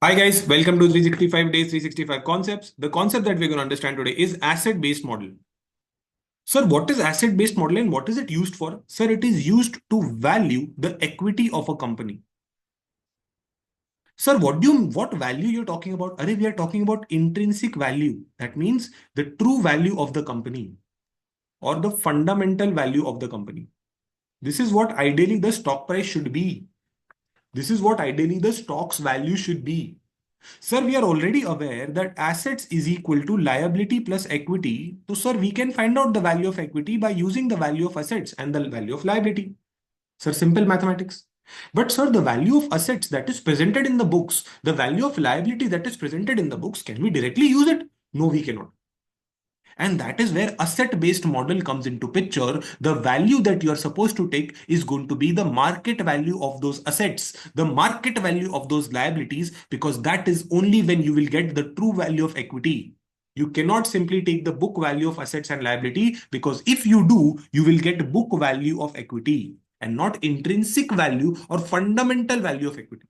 Hi guys, welcome to 365 Days 365 Concepts. The concept that we're going to understand today is asset-based model. Sir, what is asset-based model and what is it used for? Sir, it is used to value the equity of a company. Sir, what value you're talking about? Arey, we are talking about intrinsic value. That means the true value of the company or the fundamental value of the company. This is what ideally the stock price should be. This is what ideally the stock's value should be. Sir, we are already aware that assets is equal to liability plus equity. So, sir, we can find out the value of equity by using the value of assets and the value of liability. Sir, simple mathematics. But, sir, the value of assets that is presented in the books, the value of liability that is presented in the books, can we directly use it? No, we cannot. And that is where asset-based model comes into picture. The value that you are supposed to take is going to be the market value of those assets, the market value of those liabilities, because that is only when you will get the true value of equity. You cannot simply take the book value of assets and liability, because if you do, you will get book value of equity and not intrinsic value or fundamental value of equity.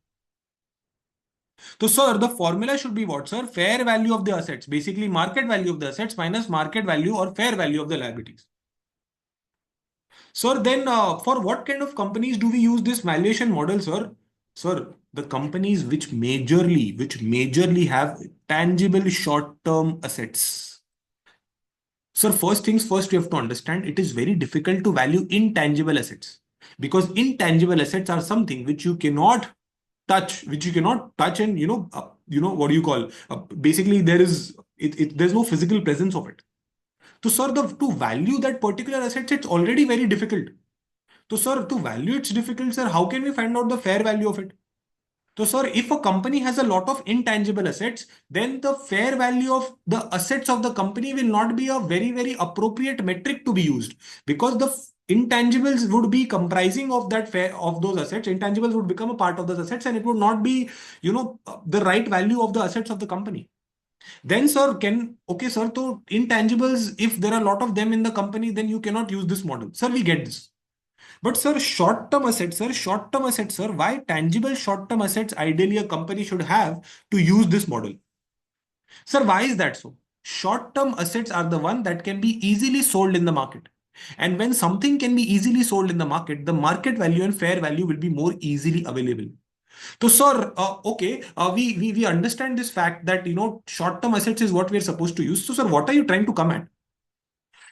So, sir, the formula should be what, sir? Fair value of the assets, basically market value of the assets minus market value or fair value of the liabilities. Sir, then for what kind of companies do we use this valuation model, sir? Sir, the companies which majorly have tangible short-term assets. Sir, first things first, we have to understand it is very difficult to value intangible assets because intangible assets are something which you cannot touch, and what do you call? Basically, there's no physical presence of it. So, sir, to value that particular asset, it's already very difficult. So, sir, to value it's difficult, sir. How can we find out the fair value of it? So, sir, if a company has a lot of intangible assets, then the fair value of the assets of the company will not be a very, very appropriate metric to be used because the intangibles would be comprising of that fair of those assets. Intangibles would become a part of those assets, and it would not be, the right value of the assets of the company. Then, sir, okay, sir, so intangibles, if there are a lot of them in the company, then you cannot use this model. Sir, we get this. But sir, short-term assets, sir, why tangible short-term assets ideally a company should have to use this model? Sir, why is that so? Short-term assets are the one that can be easily sold in the market. And when something can be easily sold in the market value and fair value will be more easily available. So, sir, okay, we understand this fact that short-term assets is what we are supposed to use. So, sir, what are you trying to come at?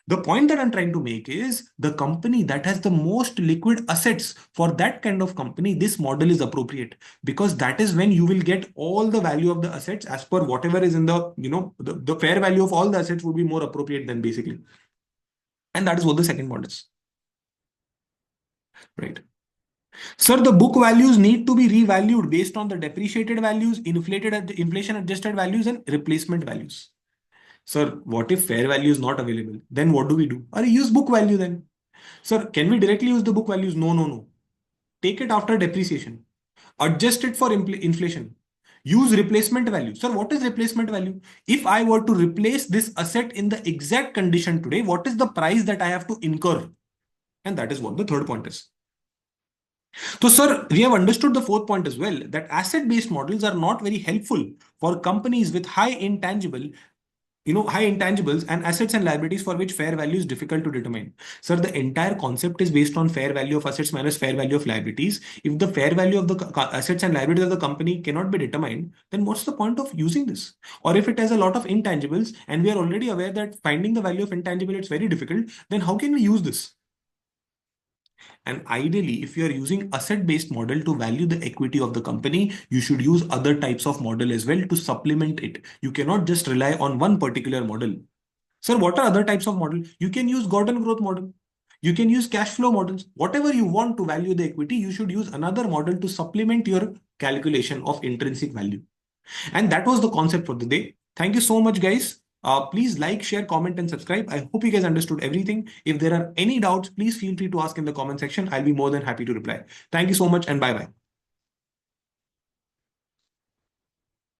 The point that I'm trying to make is the company that has the most liquid assets, for that kind of company, this model is appropriate because that is when you will get all the value of the assets as per whatever is in the fair value of all the assets would be more appropriate than basically. And that is what the second model is. Right. Sir, the book values need to be revalued based on the depreciated values, inflation adjusted values, and replacement values. Sir, what if fair value is not available? Then what do we do? Or use book value then. Sir, can we directly use the book values? No, no, no. Take it after depreciation. Adjust it for inflation. Use replacement value. Sir, what is replacement value? If I were to replace this asset in the exact condition today, what is the price that I have to incur? And that is what the third point is. So, sir, we have understood the fourth point as well, that asset-based models are not very helpful for companies with high intangibles and assets and liabilities for which fair value is difficult to determine. Sir, the entire concept is based on fair value of assets minus fair value of liabilities. If the fair value of the assets and liabilities of the company cannot be determined, then what's the point of using this? Or if it has a lot of intangibles and we are already aware that finding the value of intangible is very difficult, then how can we use this? And ideally, if you are using asset-based model to value the equity of the company, you should use other types of model as well to supplement it. You cannot just rely on one particular model. Sir, what are other types of model? You can use Gordon growth model. You can use cash flow models. Whatever you want to value the equity, you should use another model to supplement your calculation of intrinsic value. And that was the concept for the day. Thank you so much, guys. Please like, share, comment, and subscribe. I hope you guys understood everything. If there are any doubts, please feel free to ask in the comment section. I'll be more than happy to reply. Thank you so much, and bye bye.